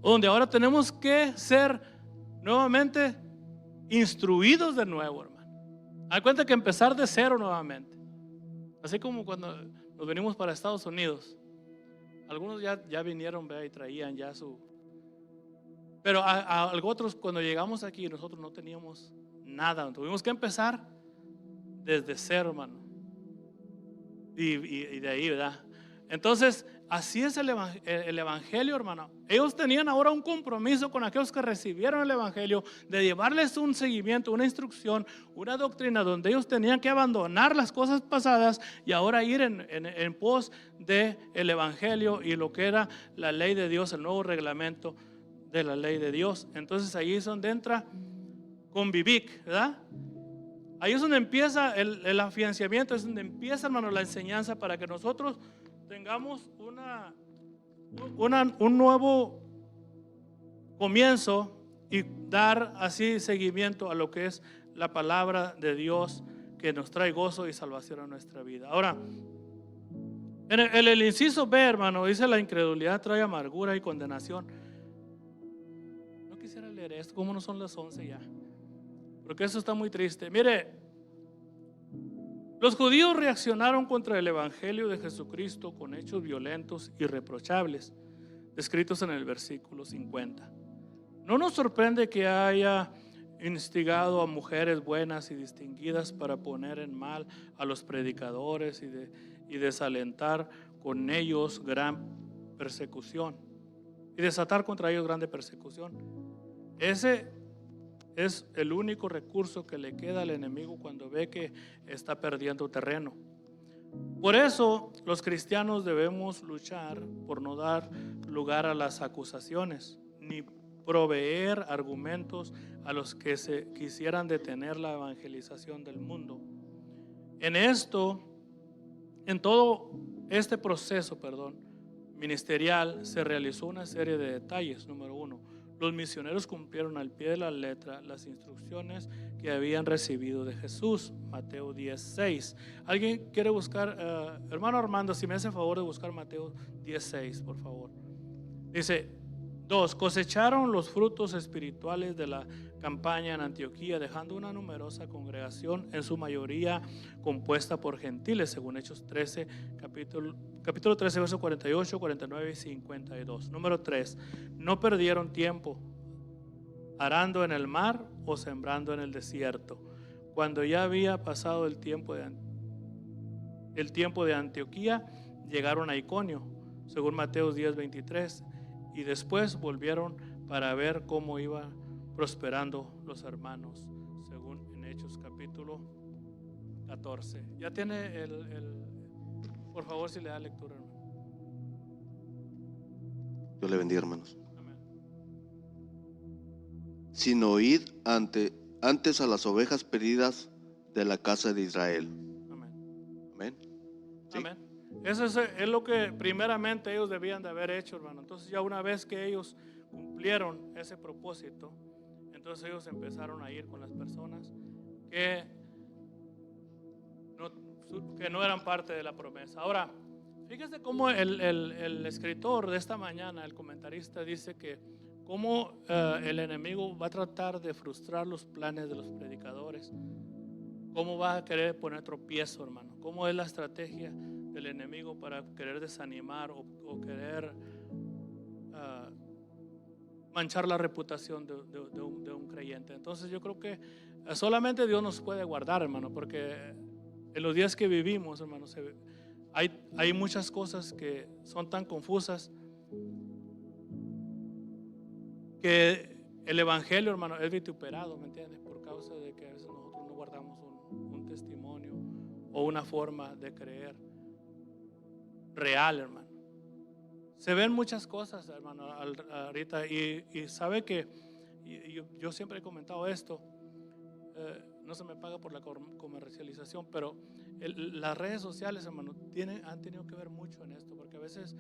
donde ahora tenemos que ser nuevamente instruidos de nuevo, hermano. Hay cuenta que empezar de cero nuevamente. Así como cuando nos venimos para Estados Unidos. Algunos ya vinieron, ¿verdad? Y traían ya su... Pero a otros, cuando llegamos aquí, nosotros no teníamos nada. Tuvimos que empezar desde cero, hermano. Y de ahí, ¿verdad? Entonces, así es el evangelio, hermano. Ellos tenían ahora un compromiso con aquellos que recibieron el evangelio de llevarles un seguimiento, una instrucción, una doctrina donde ellos tenían que abandonar las cosas pasadas y ahora ir en pos del evangelio y lo que era la ley de Dios, el nuevo reglamento de la ley de Dios. Entonces ahí es donde entra Convivic, ¿verdad? Ahí es donde empieza el afianzamiento, es donde empieza, hermano, la enseñanza para que nosotros tengamos un nuevo comienzo y dar así seguimiento a lo que es la palabra de Dios que nos trae gozo y salvación a nuestra vida. Ahora, en el inciso B, hermano, dice: la incredulidad trae amargura y condenación. No quisiera leer esto, como no son las 11 ya, porque eso está muy triste. Mire, los judíos reaccionaron contra el evangelio de Jesucristo con hechos violentos y reprochables, descritos en el versículo 50. No nos sorprende que haya instigado a mujeres buenas y distinguidas para poner en mal a los predicadores y desalentar con ellos gran persecución y desatar contra ellos grande persecución. Ese es el único recurso que le queda al enemigo cuando ve que está perdiendo terreno. Por eso los cristianos debemos luchar por no dar lugar a las acusaciones, ni proveer argumentos a los que se quisieran detener la evangelización del mundo. En todo este proceso, ministerial, se realizó una serie de detalles. Número 1, los misioneros cumplieron al pie de la letra las instrucciones que habían recibido de Jesús. Mateo 10:6. ¿Alguien quiere buscar? Hermano Armando, si me hace favor de buscar Mateo 10:6, por favor. Dice: 2. Cosecharon los frutos espirituales de la campaña en Antioquía, dejando una numerosa congregación, en su mayoría compuesta por gentiles, según Hechos 13, capítulo 13, versos 48, 49 y 52. Número 3. No perdieron tiempo arando en el mar o sembrando en el desierto. Cuando ya había pasado el tiempo de Antioquía, llegaron a Iconio, según Mateo 10:23. Y después volvieron para ver cómo iban prosperando los hermanos, según en Hechos capítulo 14. Ya tiene por favor, si le da lectura, hermano. Dios le bendiga, hermanos. Amén. Sino oíd antes a las ovejas perdidas de la casa de Israel. Amén. Amén. ¿Sí? Amén. Eso es lo que primeramente ellos debían de haber hecho, hermano. Entonces ya una vez que ellos cumplieron ese propósito, entonces ellos empezaron a ir con las personas que no eran parte de la promesa. Ahora, fíjese cómo el escritor de esta mañana, el comentarista, dice que cómo el enemigo va a tratar de frustrar los planes de los predicadores. ¿Cómo vas a querer poner tropiezo, hermano? ¿Cómo es la estrategia del enemigo para querer desanimar o querer manchar la reputación de un creyente? Entonces yo creo que solamente Dios nos puede guardar, hermano, porque en los días que vivimos, hermano, hay muchas cosas que son tan confusas que el evangelio, hermano, es vituperado, ¿me entiendes? Por causa de que a veces nosotros no guardamos un testimonio o una forma de creer real, hermano. Se ven muchas cosas, hermano, ahorita, y sabe que yo siempre he comentado esto, no se me paga por la comercialización, pero las redes sociales, hermano, han tenido que ver mucho en esto, porque a veces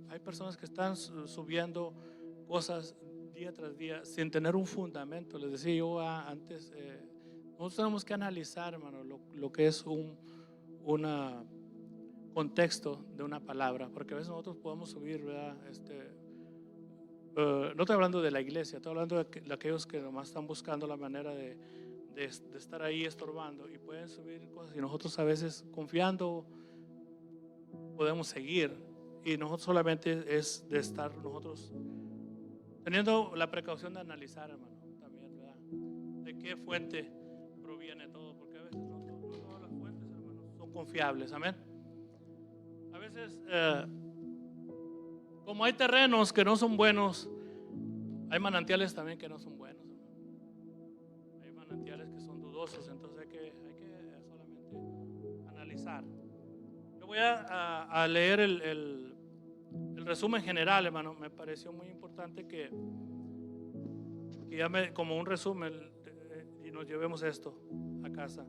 hay personas que están subiendo cosas día tras día sin tener un fundamento. Les decía yo antes, nosotros tenemos que analizar, hermano, lo que es un contexto de una palabra, porque a veces nosotros podemos subir, ¿verdad? No estoy hablando de la iglesia, estoy hablando de aquellos que nomás están buscando la manera de estar ahí estorbando, y pueden subir cosas y nosotros a veces confiando podemos seguir, y nosotros solamente es de estar nosotros teniendo la precaución de analizar, hermano, también, ¿verdad? De qué fuente proviene todo, porque a veces no todas las fuentes, hermano, son confiables, amén. A veces, como hay terrenos que no son buenos, hay manantiales también que no son buenos, hermano. Hay manantiales que son dudosos, entonces hay que solamente analizar. Yo voy a leer el resumen general, hermano. Me pareció muy importante que como un resumen, y nos llevemos esto a casa.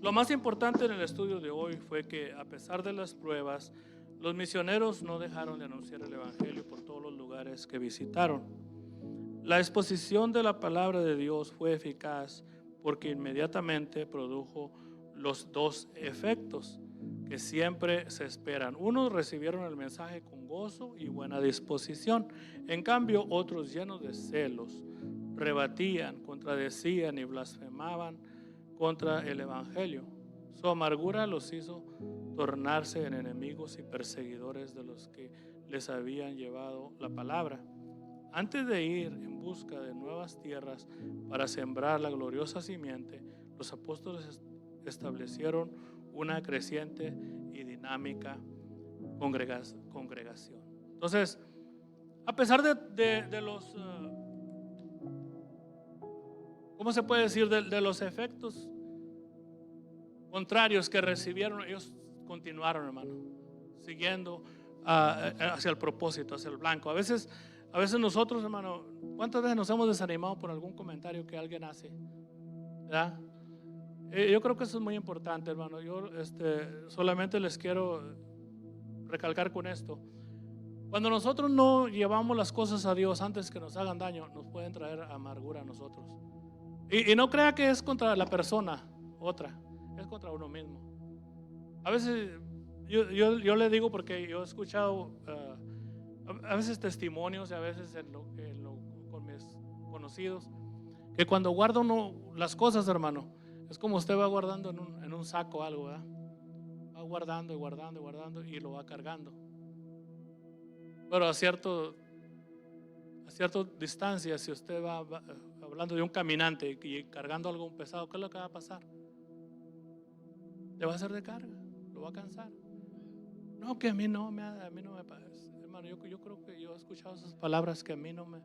Lo más importante en el estudio de hoy fue que, a pesar de las pruebas, los misioneros no dejaron de anunciar el evangelio por todos los lugares que visitaron. La exposición de la palabra de Dios fue eficaz porque inmediatamente produjo los dos efectos que siempre se esperan. Unos recibieron el mensaje con gozo y buena disposición. En cambio, otros, llenos de celos, rebatían, contradecían y blasfemaban contra el evangelio. Su amargura los hizo tornarse en enemigos y perseguidores de los que les habían llevado la palabra. Antes de ir en busca de nuevas tierras para sembrar la gloriosa simiente, los apóstoles establecieron una creciente y dinámica congregación. Entonces, a pesar de los, ¿cómo se puede decir? De los efectos contrarios que recibieron, ellos continuaron, hermano, siguiendo hacia el propósito, hacia el blanco. A veces nosotros, hermano, ¿cuántas veces nos hemos desanimado por algún comentario que alguien hace? ¿Verdad? Yo creo que eso es muy importante, hermano. Yo solamente les quiero recalcar con esto. Cuando nosotros no llevamos las cosas a Dios antes que nos hagan daño, nos pueden traer amargura a nosotros. Y no crea que es contra la persona, otra, es contra uno mismo. A veces yo le digo, porque yo he escuchado a veces testimonios y a veces con mis conocidos, que cuando guarda uno las cosas, hermano, es como usted va guardando en un saco algo, ¿verdad? Va guardando y guardando y guardando y lo va cargando. Pero a cierta distancia, si usted va hablando de un caminante y cargando algo pesado, ¿qué es lo que va a pasar? Le va a hacer de carga, lo va a cansar. No, que a mí no me parece. Hermano, yo creo que yo he escuchado esas palabras que a mí no me...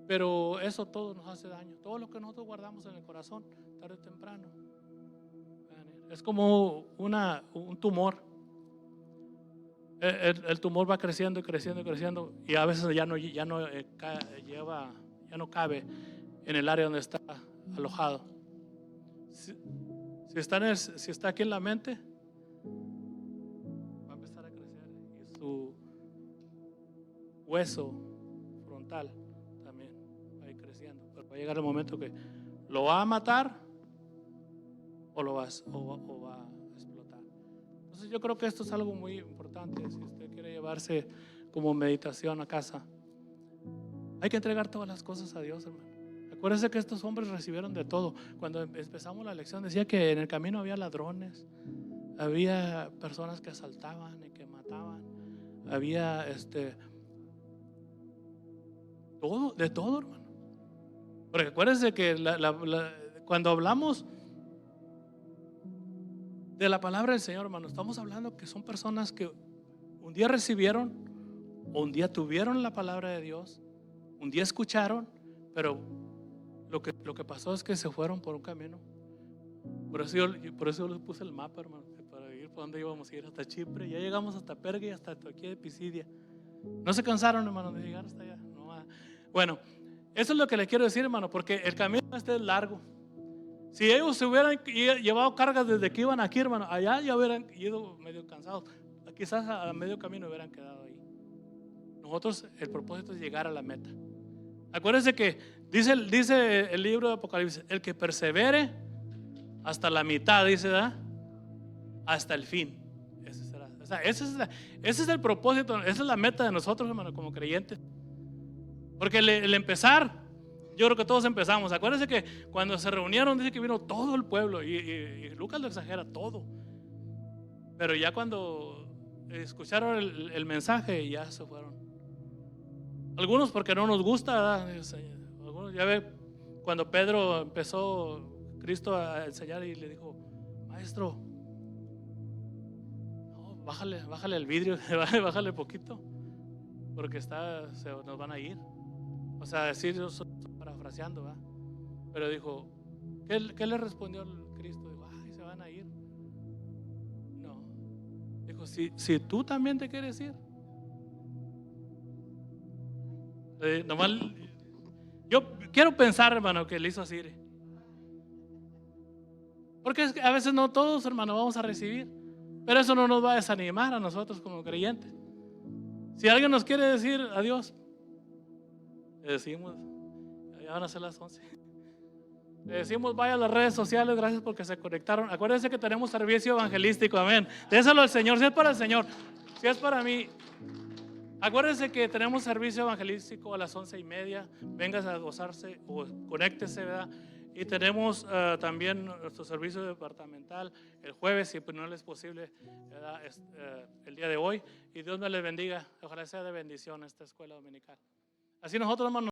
Pero eso todo nos hace daño. Todo lo que nosotros guardamos en el corazón, tarde o temprano, es como un tumor. El tumor va creciendo y creciendo y creciendo, y a veces ya no cabe en el área donde está alojado. Si está aquí en la mente, va a empezar a crecer, y su hueso frontal también va a ir creciendo. Pero va a llegar el momento que lo va a matar o va a explotar. Entonces yo creo que esto es algo muy importante. Si usted quiere llevarse como meditación a casa, hay que entregar todas las cosas a Dios, hermano. Acuérdense que estos hombres recibieron de todo. Cuando empezamos la lección decía que en el camino había ladrones, había personas que asaltaban y que mataban, había todo, de todo, hermano. Porque acuérdense que cuando hablamos de la palabra del Señor, hermano, estamos hablando que son personas que un día recibieron o un día tuvieron la palabra de Dios, un día escucharon, pero lo que pasó es que se fueron por un camino. Por eso yo les puse el mapa, hermano, para ir por donde íbamos a ir, hasta Chipre. Ya llegamos hasta Perga y hasta aquí de Pisidia. No se cansaron, hermano, de llegar hasta allá. No, bueno, eso es lo que les quiero decir, hermano, porque el camino es largo. Si ellos se hubieran llevado cargas desde que iban aquí, hermano, allá ya hubieran ido medio cansados. Quizás a medio camino hubieran quedado ahí. Nosotros, el propósito es llegar a la meta. Acuérdense que dice el libro de Apocalipsis: el que persevere hasta la mitad, dice, ¿verdad? Hasta el fin. Ese será. O sea, ese es el propósito, esa es la meta de nosotros, hermano, como creyentes. Porque el empezar, yo creo que todos empezamos. Acuérdense que cuando se reunieron, dice que vino todo el pueblo, y Lucas lo exagera todo. Pero ya cuando escucharon el mensaje, ya se fueron. Algunos porque no nos gusta, ¿verdad? Algunos, ya ve, cuando Pedro empezó Cristo a enseñar y le dijo: maestro, no, bájale el vidrio, bájale poquito, porque nos van a ir. O sea, decir, yo estoy parafraseando, ¿verdad? Pero dijo, ¿qué le respondió Cristo? Dijo: ay, se van a ir. No. Dijo, si tú también te quieres ir. Nomás, yo quiero pensar, hermano, que le hizo así. Porque a veces no todos, hermano, vamos a recibir. Pero eso no nos va a desanimar a nosotros como creyentes. Si alguien nos quiere decir adiós, le decimos, ya van a ser las 11. Le decimos, vaya a las redes sociales, gracias porque se conectaron. Acuérdense que tenemos servicio evangelístico, amén. Déselo al Señor, si es para el Señor, si es para mí. Acuérdense que tenemos servicio evangelístico a las 11:30. Vengas a gozarse o conéctese, ¿verdad? Y tenemos también nuestro servicio departamental el jueves, si no les es posible, ¿verdad? El día de hoy. Y Dios me les bendiga. Ojalá sea de bendición esta escuela dominical. Así nosotros, hermanos.